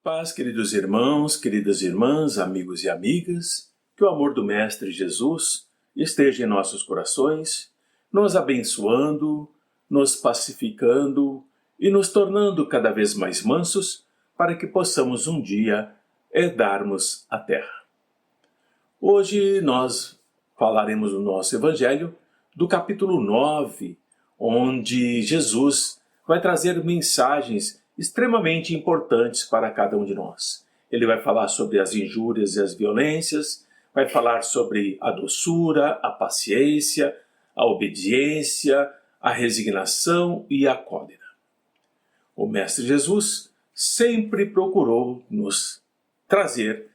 Paz, queridos irmãos, queridas irmãs, amigos e amigas, que o amor do Mestre Jesus esteja em nossos corações, nos abençoando, nos pacificando e nos tornando cada vez mais mansos para que possamos um dia herdarmos a terra. Hoje nós falaremos no nosso Evangelho do capítulo 9, onde Jesus vai trazer mensagens extremamente importantes para cada um de nós. Ele vai falar sobre as injúrias e as violências, vai falar sobre a doçura, a paciência, a obediência, a resignação e a cólera. O Mestre Jesus sempre procurou nos trazer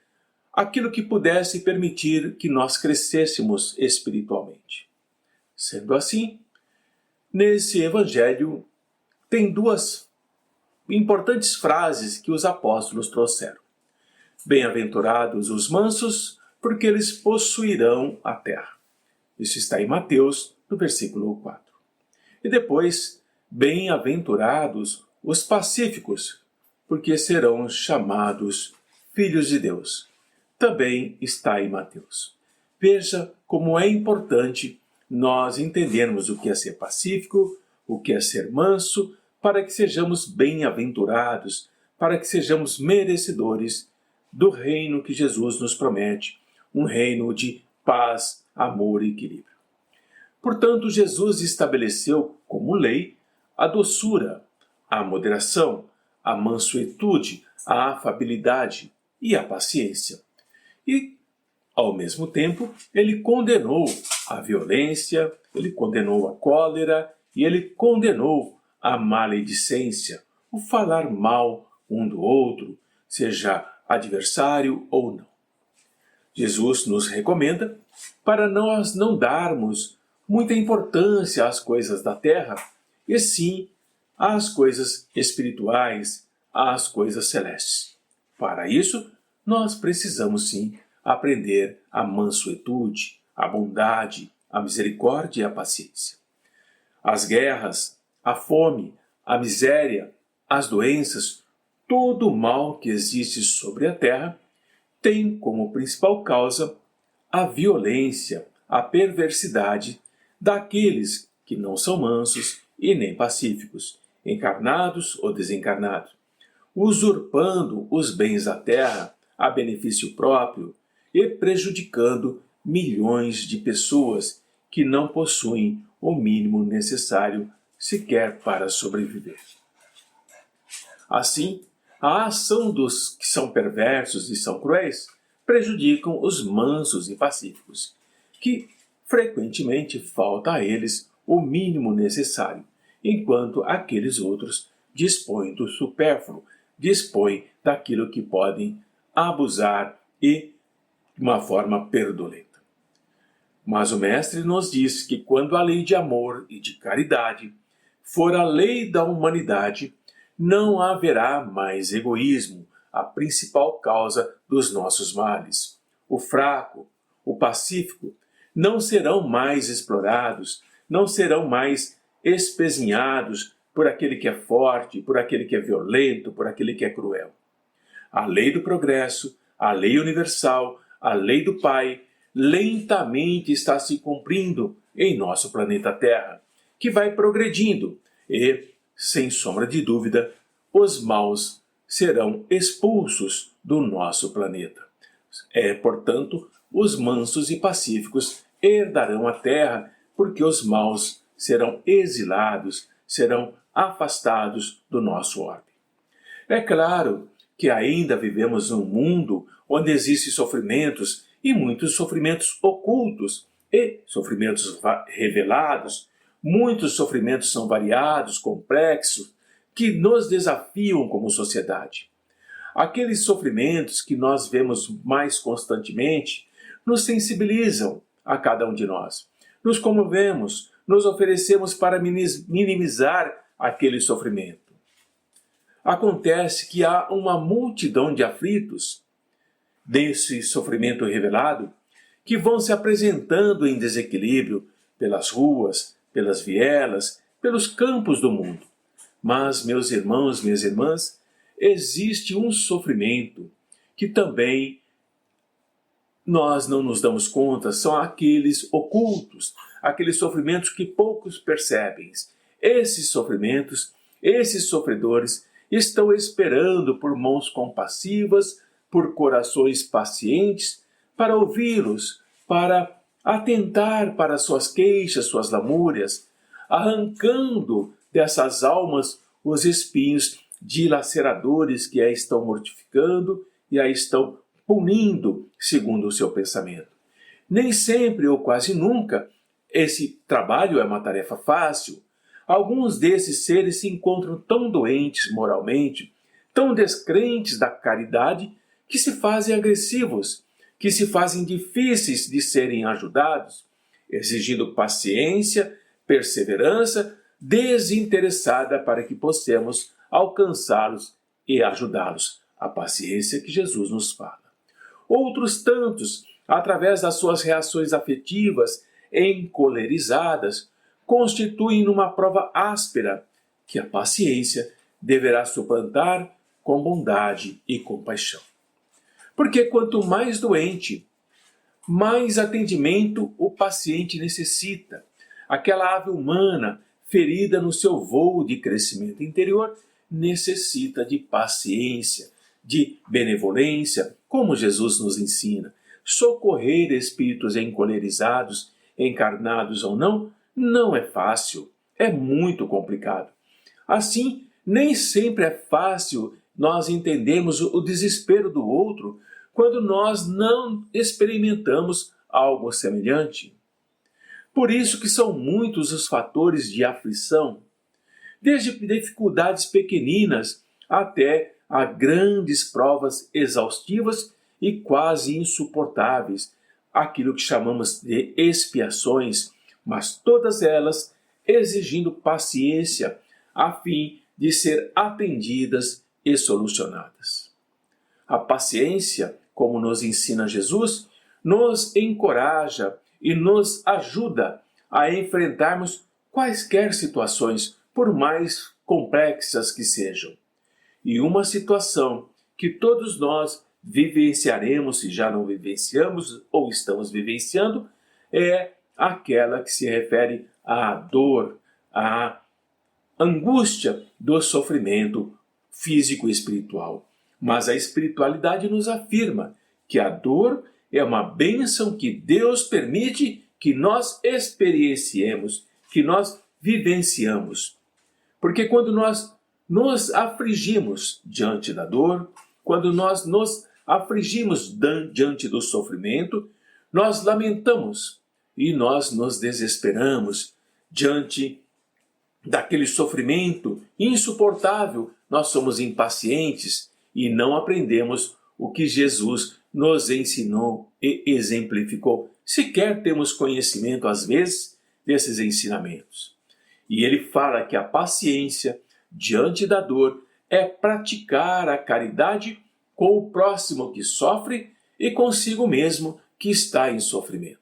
aquilo que pudesse permitir que nós crescêssemos espiritualmente. Sendo assim, nesse Evangelho tem duas importantes frases que os apóstolos trouxeram. Bem-aventurados os mansos, porque eles possuirão a terra. Isso está em Mateus, no versículo 4. E depois, bem-aventurados os pacíficos, porque serão chamados filhos de Deus. Também está em Mateus. Veja como é importante nós entendermos o que é ser pacífico, o que é ser manso, para que sejamos bem-aventurados, para que sejamos merecedores do reino que Jesus nos promete, um reino de paz, amor e equilíbrio. Portanto, Jesus estabeleceu como lei a doçura, a moderação, a mansuetude, a afabilidade e a paciência. E, ao mesmo tempo, ele condenou a violência, ele condenou a cólera e ele condenou a maledicência, o falar mal um do outro, seja adversário ou não. Jesus nos recomenda para nós não darmos muita importância às coisas da terra, e sim às coisas espirituais, às coisas celestes. Para isso, nós precisamos sim aprender a mansuetude, a bondade, a misericórdia e a paciência. As guerras, a fome, a miséria, as doenças, todo o mal que existe sobre a terra tem como principal causa a violência, a perversidade daqueles que não são mansos e nem pacíficos, encarnados ou desencarnados, usurpando os bens da terra a benefício próprio e prejudicando milhões de pessoas que não possuem o mínimo necessário sequer para sobreviver. Assim, a ação dos que são perversos e são cruéis prejudicam os mansos e pacíficos, que frequentemente falta a eles o mínimo necessário, enquanto aqueles outros dispõem do supérfluo, dispõem daquilo que podem abusar e de uma forma perdolenta. Mas o Mestre nos diz que quando a lei de amor e de caridade for a lei da humanidade, não haverá mais egoísmo, a principal causa dos nossos males. O fraco, o pacífico, não serão mais explorados, não serão mais espezinhados por aquele que é forte, por aquele que é violento, por aquele que é cruel. A lei do progresso, a lei universal, a lei do Pai, lentamente está se cumprindo em nosso planeta Terra, que vai progredindo e, sem sombra de dúvida, os maus serão expulsos do nosso planeta. Portanto, os mansos e pacíficos herdarão a Terra, porque os maus serão exilados, serão afastados do nosso orbe. É claro que ainda vivemos num mundo onde existem sofrimentos e muitos sofrimentos ocultos e sofrimentos revelados. Muitos sofrimentos são variados, complexos, que nos desafiam como sociedade. Aqueles sofrimentos que nós vemos mais constantemente nos sensibilizam a cada um de nós. Nos comovemos, nos oferecemos para minimizar aquele sofrimento. Acontece que há uma multidão de aflitos desse sofrimento revelado que vão se apresentando em desequilíbrio pelas ruas, pelas vielas, pelos campos do mundo. Mas, meus irmãos, minhas irmãs, existe um sofrimento que também nós não nos damos conta, são aqueles ocultos, aqueles sofrimentos que poucos percebem. Esses sofrimentos, esses sofredores estão esperando por mãos compassivas, por corações pacientes, para ouvi-los, para atentar para suas queixas, suas lamúrias, arrancando dessas almas os espinhos dilaceradores que a estão mortificando e a estão punindo segundo o seu pensamento. Nem sempre ou quase nunca esse trabalho é uma tarefa fácil. Alguns desses seres se encontram tão doentes moralmente, tão descrentes da caridade, que se fazem agressivos, que se fazem difíceis de serem ajudados, exigindo paciência, perseverança, desinteressada para que possamos alcançá-los e ajudá-los. A paciência que Jesus nos fala. Outros tantos, através das suas reações afetivas encolerizadas, constituem uma prova áspera que a paciência deverá suplantar com bondade e compaixão. Porque quanto mais doente, mais atendimento o paciente necessita. Aquela ave humana, ferida no seu voo de crescimento interior, necessita de paciência, de benevolência, como Jesus nos ensina. Socorrer espíritos encolerizados, encarnados ou não, não é fácil, é muito complicado. Assim, nem sempre é fácil nós entendermos o desespero do outro quando nós não experimentamos algo semelhante. Por isso que são muitos os fatores de aflição, desde dificuldades pequeninas até a grandes provas exaustivas e quase insuportáveis, aquilo que chamamos de expiações, mas todas elas exigindo paciência a fim de ser atendidas e solucionadas. A paciência, como nos ensina Jesus, nos encoraja e nos ajuda a enfrentarmos quaisquer situações, por mais complexas que sejam. E uma situação que todos nós vivenciaremos, se já não vivenciamos ou estamos vivenciando, é aquela que se refere à dor, à angústia do sofrimento físico e espiritual. Mas a espiritualidade nos afirma que a dor é uma bênção que Deus permite que nós experienciemos, que nós vivenciamos. Porque quando nós nos afligimos diante da dor, quando nós nos afligimos diante do sofrimento, nós lamentamos e nós nos desesperamos diante daquele sofrimento insuportável. Nós somos impacientes e não aprendemos o que Jesus nos ensinou e exemplificou. Sequer temos conhecimento, às vezes, desses ensinamentos. E ele fala que a paciência diante da dor é praticar a caridade com o próximo que sofre e consigo mesmo que está em sofrimento.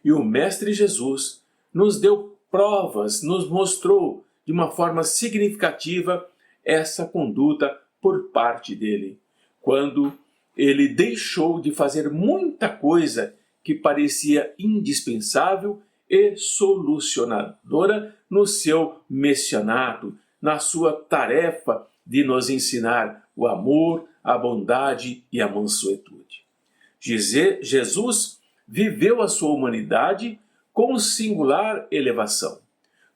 E o Mestre Jesus nos deu provas, nos mostrou de uma forma significativa essa conduta por parte dele, quando ele deixou de fazer muita coisa que parecia indispensável e solucionadora no seu messianato, na sua tarefa de nos ensinar o amor, a bondade e a mansuetude. Jesus viveu a sua humanidade com singular elevação,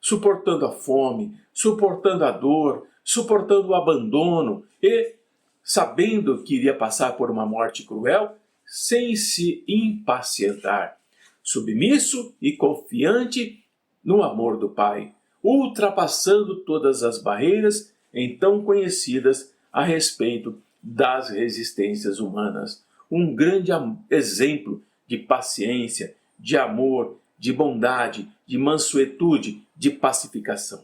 suportando a fome, suportando a dor, suportando o abandono e sabendo que iria passar por uma morte cruel, sem se impacientar, submisso e confiante no amor do Pai, ultrapassando todas as barreiras então conhecidas a respeito das resistências humanas. Um grande exemplo de paciência, de amor, de bondade, de mansuetude, de pacificação.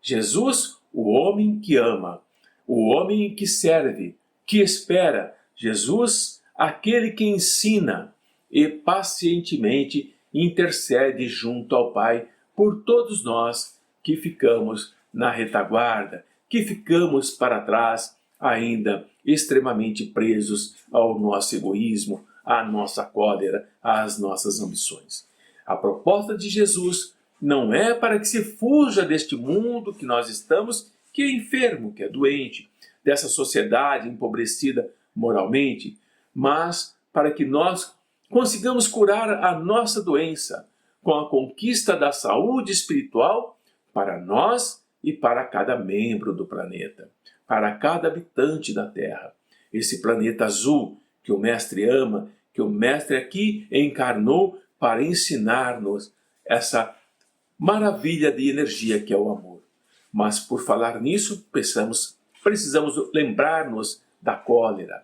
Jesus, o homem que ama, o homem que serve, que espera. Jesus, aquele que ensina e pacientemente intercede junto ao Pai por todos nós que ficamos na retaguarda, que ficamos para trás, ainda extremamente presos ao nosso egoísmo, à nossa cólera, às nossas ambições. A proposta de Jesus não é para que se fuja deste mundo que nós estamos, que é enfermo, que é doente, dessa sociedade empobrecida moralmente, mas para que nós consigamos curar a nossa doença com a conquista da saúde espiritual para nós e para cada membro do planeta, para cada habitante da Terra. Esse planeta azul que o Mestre ama, que o Mestre aqui encarnou para ensinar-nos essa maravilha de energia que é o amor. Mas por falar nisso, precisamos lembrar-nos da cólera.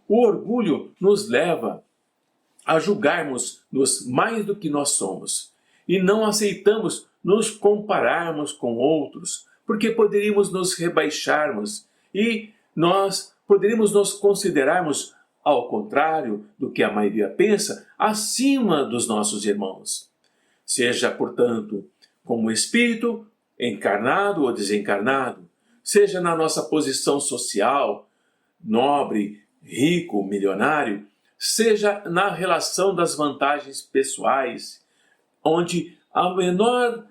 O orgulho nos leva a julgarmos-nos mais do que nós somos e não aceitamos nos compararmos com outros, porque poderíamos nos rebaixarmos e nós poderíamos nos considerarmos, ao contrário do que a maioria pensa, acima dos nossos irmãos. Seja, portanto, como espírito, encarnado ou desencarnado, seja na nossa posição social, nobre, rico, milionário, seja na relação das vantagens pessoais, onde a menor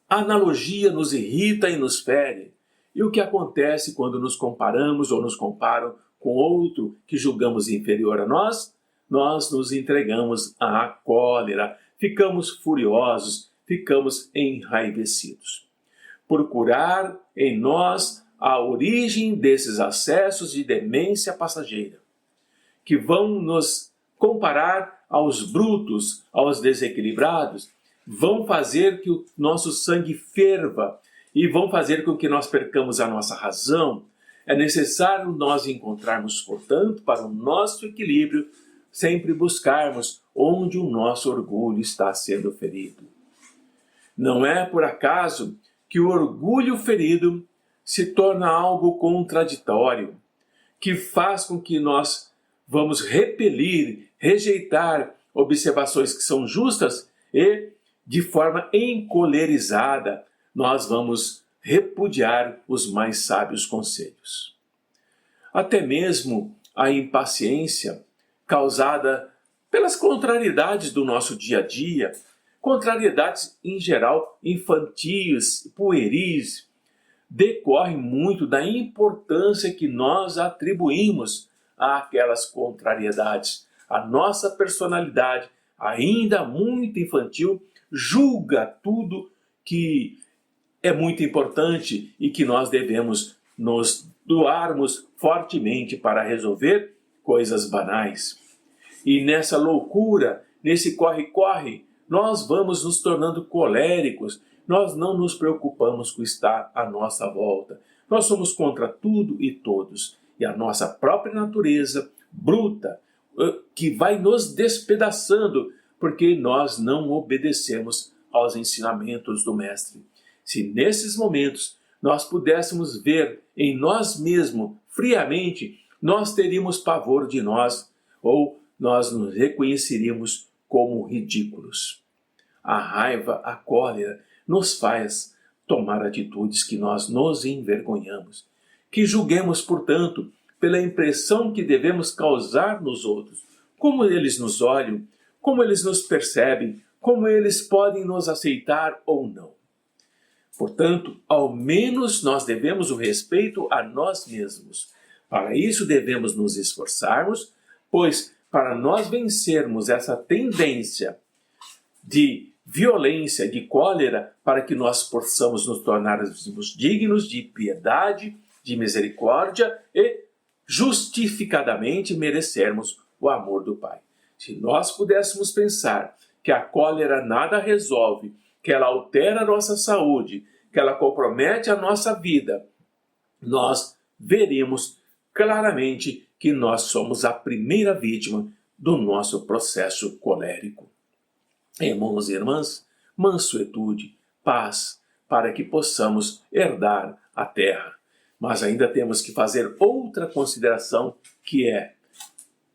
analogia nos irrita e nos fere. E o que acontece quando nos comparamos ou nos comparam com outro que julgamos inferior a nós? Nós nos entregamos à cólera, ficamos furiosos, ficamos enraivecidos. Procurar em nós a origem desses acessos de demência passageira, que vão nos comparar aos brutos, aos desequilibrados, vão fazer que o nosso sangue ferva e vão fazer com que nós percamos a nossa razão. É necessário nós encontrarmos, portanto, para o nosso equilíbrio, sempre buscarmos onde o nosso orgulho está sendo ferido. Não é por acaso que o orgulho ferido se torna algo contraditório, que faz com que nós vamos repelir, rejeitar observações que são justas e, de forma encolerizada, nós vamos repudiar os mais sábios conselhos. Até mesmo a impaciência causada pelas contrariedades do nosso dia a dia, contrariedades em geral infantis, pueris, decorre muito da importância que nós atribuímos àquelas contrariedades. A nossa personalidade, ainda muito infantil, julga tudo que é muito importante e que nós devemos nos doarmos fortemente para resolver coisas banais. E nessa loucura, nesse corre-corre, nós vamos nos tornando coléricos, nós não nos preocupamos com o que está à nossa volta. Nós somos contra tudo e todos. E a nossa própria natureza bruta, que vai nos despedaçando, porque nós não obedecemos aos ensinamentos do Mestre. Se nesses momentos nós pudéssemos ver em nós mesmos friamente, nós teríamos pavor de nós, ou nós nos reconheceríamos como ridículos. A raiva, a cólera, nos faz tomar atitudes que nós nos envergonhamos. Que julguemos, portanto, pela impressão que devemos causar nos outros, como eles nos olham, como eles nos percebem, como eles podem nos aceitar ou não. Portanto, ao menos nós devemos o respeito a nós mesmos. Para isso devemos nos esforçarmos, pois para nós vencermos essa tendência de violência, de cólera, para que nós possamos nos tornarmos dignos de piedade, de misericórdia e justificadamente merecermos o amor do Pai. Se nós pudéssemos pensar que a cólera nada resolve, que ela altera a nossa saúde, que ela compromete a nossa vida, nós veríamos claramente que nós somos a primeira vítima do nosso processo colérico. Irmãos e irmãs, mansuetude, paz, para que possamos herdar a terra. Mas ainda temos que fazer outra consideração, que é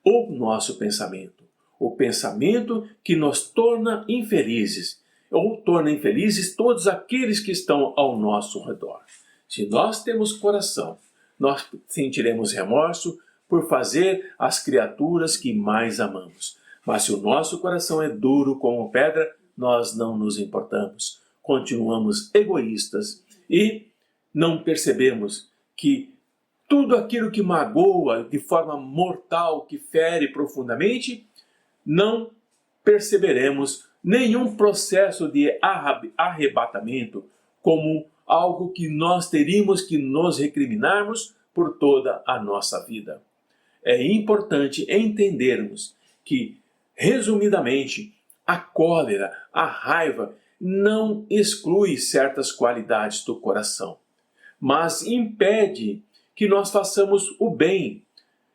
o nosso pensamento. O pensamento que nos torna infelizes, ou torna infelizes todos aqueles que estão ao nosso redor. Se nós temos coração, nós sentiremos remorso por fazer as criaturas que mais amamos. Mas se o nosso coração é duro como pedra, nós não nos importamos. Continuamos egoístas e não percebemos que tudo aquilo que magoa de forma mortal, que fere profundamente, não perceberemos nenhum processo de arrebatamento como algo que nós teríamos que nos recriminarmos por toda a nossa vida. É importante entendermos que, resumidamente, a cólera, a raiva, não exclui certas qualidades do coração, mas impede que nós façamos o bem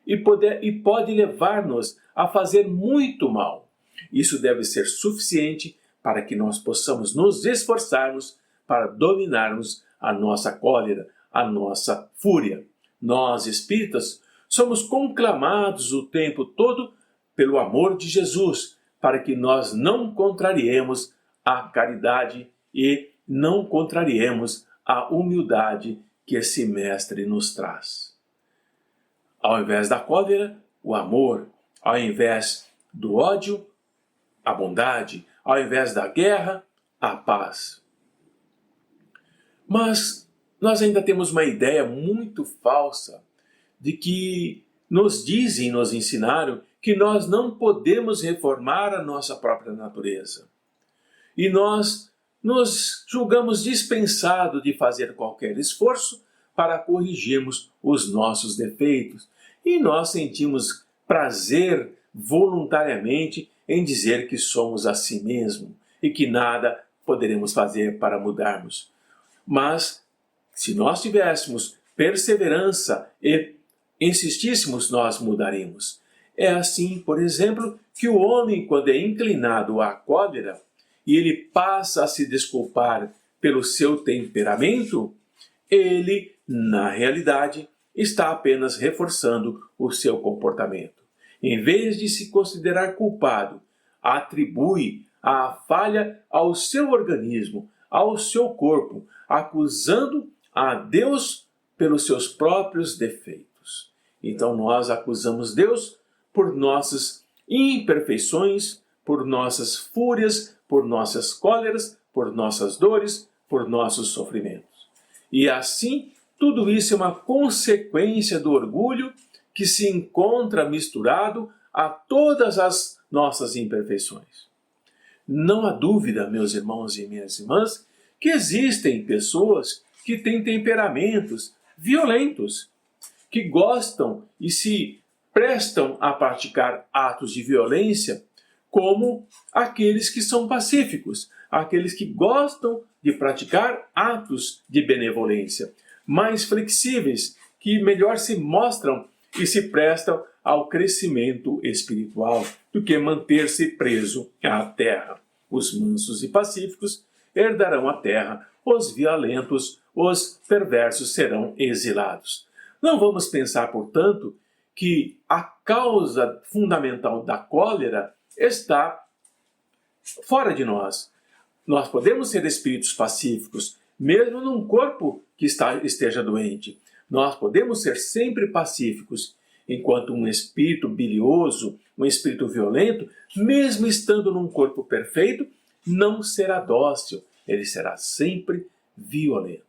e pode levar-nos a fazer muito mal. Isso deve ser suficiente para que nós possamos nos esforçarmos para dominarmos a nossa cólera, a nossa fúria. Nós, espíritas, somos conclamados o tempo todo pelo amor de Jesus, para que nós não contrariemos a caridade e não contrariemos a humildade que esse mestre nos traz. Ao invés da cólera, o amor. Ao invés do ódio, a bondade. Ao invés da guerra, a paz. Mas nós ainda temos uma ideia muito falsa de que nos dizem e nos ensinaram que nós não podemos reformar a nossa própria natureza. E nós nos julgamos dispensados de fazer qualquer esforço para corrigirmos os nossos defeitos. E nós sentimos prazer voluntariamente em dizer que somos assim mesmo e que nada poderemos fazer para mudarmos. Mas, se nós tivéssemos perseverança e insistíssemos, nós mudaríamos. É assim, por exemplo, que o homem, quando é inclinado à cólera, e ele passa a se desculpar pelo seu temperamento, ele, na realidade, está apenas reforçando o seu comportamento. Em vez de se considerar culpado, atribui a falha ao seu organismo, ao seu corpo, acusando a Deus pelos seus próprios defeitos. Então nós acusamos Deus por nossas imperfeições, por nossas fúrias, por nossas cóleras, por nossas dores, por nossos sofrimentos. E assim, tudo isso é uma consequência do orgulho que se encontra misturado a todas as nossas imperfeições. Não há dúvida, meus irmãos e minhas irmãs, que existem pessoas que têm temperamentos violentos, que gostam e se prestam a praticar atos de violência, como aqueles que são pacíficos, aqueles que gostam de praticar atos de benevolência, mais flexíveis, que melhor se mostram e se prestam ao crescimento espiritual do que manter-se preso à terra. Os mansos e pacíficos herdarão a terra, os violentos, os perversos serão exilados. Não vamos pensar, portanto, que a causa fundamental da cólera está fora de nós. Nós podemos ser espíritos pacíficos, mesmo num corpo que esteja doente. Nós podemos ser sempre pacíficos, enquanto um espírito bilioso, um espírito violento, mesmo estando num corpo perfeito, não será dócil, ele será sempre violento.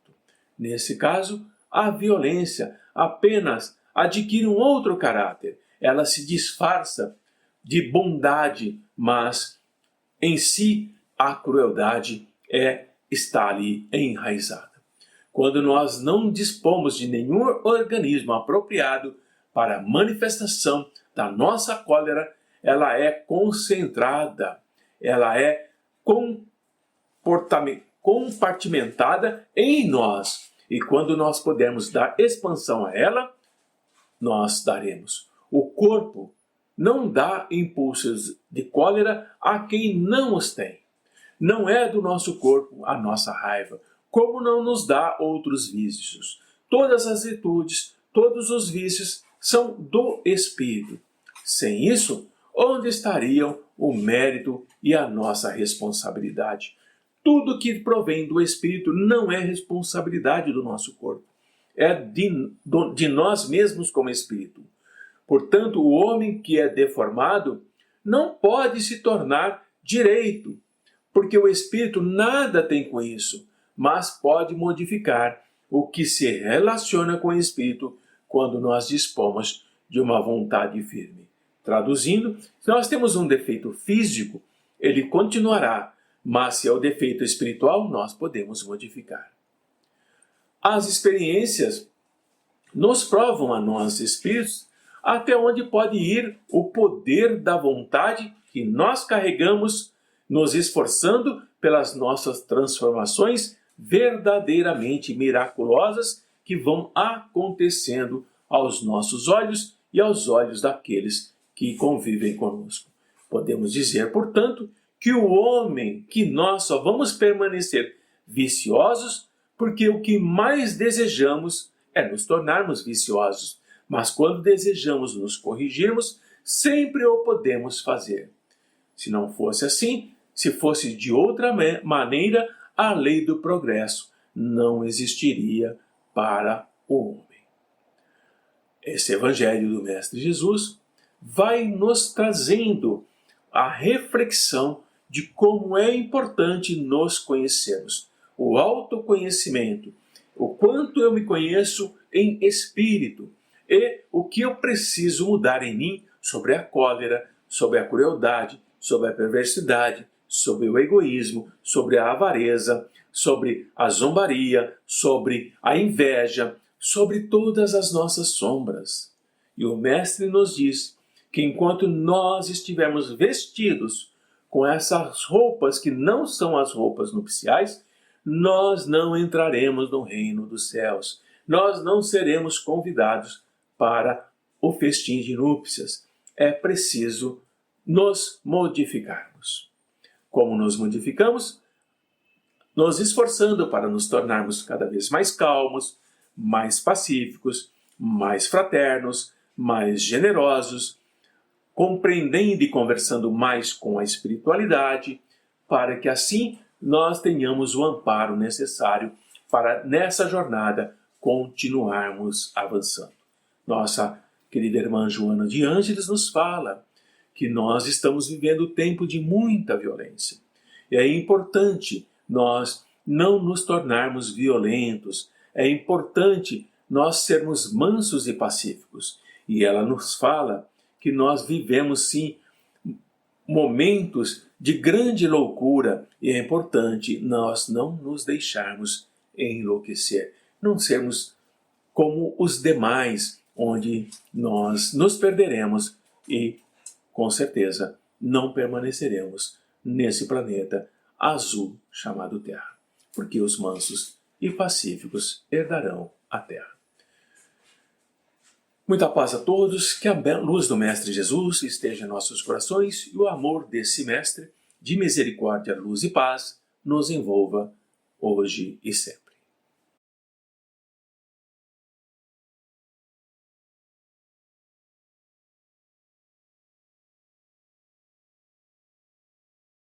Nesse caso, a violência apenas adquire um outro caráter. Ela se disfarça de bondade, mas em si a crueldade está ali enraizada. Quando nós não dispomos de nenhum organismo apropriado para a manifestação da nossa cólera, ela é concentrada, ela é compartimentada em nós. E quando nós pudermos dar expansão a ela, nós daremos. O corpo não dá impulsos de cólera a quem não os tem. Não é do nosso corpo a nossa raiva, como não nos dá outros vícios. Todas as virtudes, todos os vícios são do espírito. Sem isso, onde estariam o mérito e a nossa responsabilidade? Tudo que provém do espírito não é responsabilidade do nosso corpo. é de nós mesmos como espírito. Portanto, o homem que é deformado não pode se tornar direito, porque o espírito nada tem com isso, mas pode modificar o que se relaciona com o espírito quando nós dispomos de uma vontade firme. Traduzindo, se nós temos um defeito físico, ele continuará, mas se é o defeito espiritual, nós podemos modificar. As experiências nos provam a nós, espíritos, até onde pode ir o poder da vontade que nós carregamos, nos esforçando pelas nossas transformações verdadeiramente miraculosas que vão acontecendo aos nossos olhos e aos olhos daqueles que convivem conosco. Podemos dizer, portanto, que o homem, que nós só vamos permanecer viciosos porque o que mais desejamos é nos tornarmos viciosos. Mas quando desejamos nos corrigirmos, sempre o podemos fazer. Se não fosse assim, se fosse de outra maneira, a lei do progresso não existiria para o homem. Esse Evangelho do Mestre Jesus vai nos trazendo a reflexão de como é importante nos conhecermos. O autoconhecimento, o quanto eu me conheço em espírito e o que eu preciso mudar em mim sobre a cólera, sobre a crueldade, sobre a perversidade, sobre o egoísmo, sobre a avareza, sobre a zombaria, sobre a inveja, sobre todas as nossas sombras. E o Mestre nos diz que enquanto nós estivermos vestidos com essas roupas que não são as roupas nupciais, nós não entraremos no reino dos céus. Nós não seremos convidados para o festim de núpcias. É preciso nos modificarmos. Como nos modificamos? Nos esforçando para nos tornarmos cada vez mais calmos, mais pacíficos, mais fraternos, mais generosos, compreendendo e conversando mais com a espiritualidade, para que assim nós tenhamos o amparo necessário para, nessa jornada, continuarmos avançando. Nossa querida irmã Joana de Ângeles nos fala que nós estamos vivendo tempo de muita violência. E é importante nós não nos tornarmos violentos, é importante nós sermos mansos e pacíficos. E ela nos fala que nós vivemos sim momentos de grande loucura e é importante nós não nos deixarmos enlouquecer, não sermos como os demais, onde nós nos perderemos e, com certeza, não permaneceremos nesse planeta azul chamado Terra, porque os mansos e pacíficos herdarão a Terra. Muita paz a todos, que a luz do Mestre Jesus esteja em nossos corações e o amor desse Mestre, de misericórdia, luz e paz, nos envolva hoje e sempre.